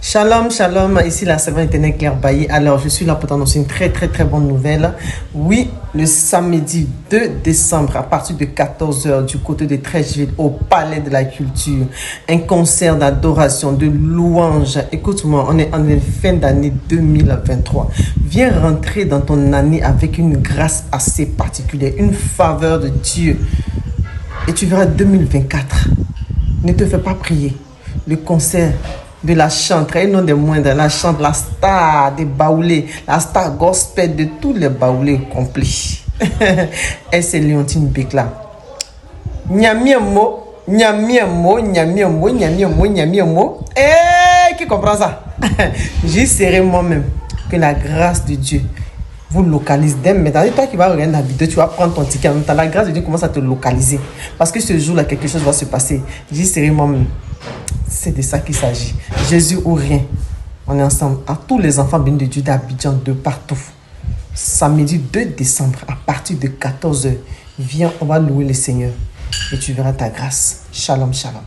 Shalom, shalom, ici la servante éternelle Claire Bailly. Alors, je suis là pour t'annoncer une très bonne nouvelle. Oui, le samedi 2 décembre, à partir de 14 h, du côté de Trècheville, au Palais de la Culture, un concert d'adoration, de louange. Écoute-moi, on est en fin d'année 2023. Viens rentrer dans ton année avec une grâce assez particulière, une faveur de Dieu. Et tu verras 2024. Ne te fais pas prier. Le concert de la chanteuse, et non des moindres, la chante, la star des baoulés, la star gospel de tous les baoulés complets. Et c'est Léontine Bekla. Nyamiamo, nyamiamo, nyamiamo, nyamiamo, nyamiamo. Qui comprend ça? J'y serai moi-même. Que la grâce de Dieu vous localise dès maintenant. Et toi qui vas regarder la vidéo, tu vas prendre ton ticket. La grâce de Dieu commence à te localiser. Parce que ce jour-là, quelque chose va se passer. J'y serai moi-même. C'est de ça qu'il s'agit. Jésus ou rien. On est ensemble. À tous les enfants bénis de Dieu d'Abidjan, de partout. Samedi 2 décembre, à partir de 14 h. Viens, on va louer le Seigneur. Et tu verras ta grâce. Shalom, shalom.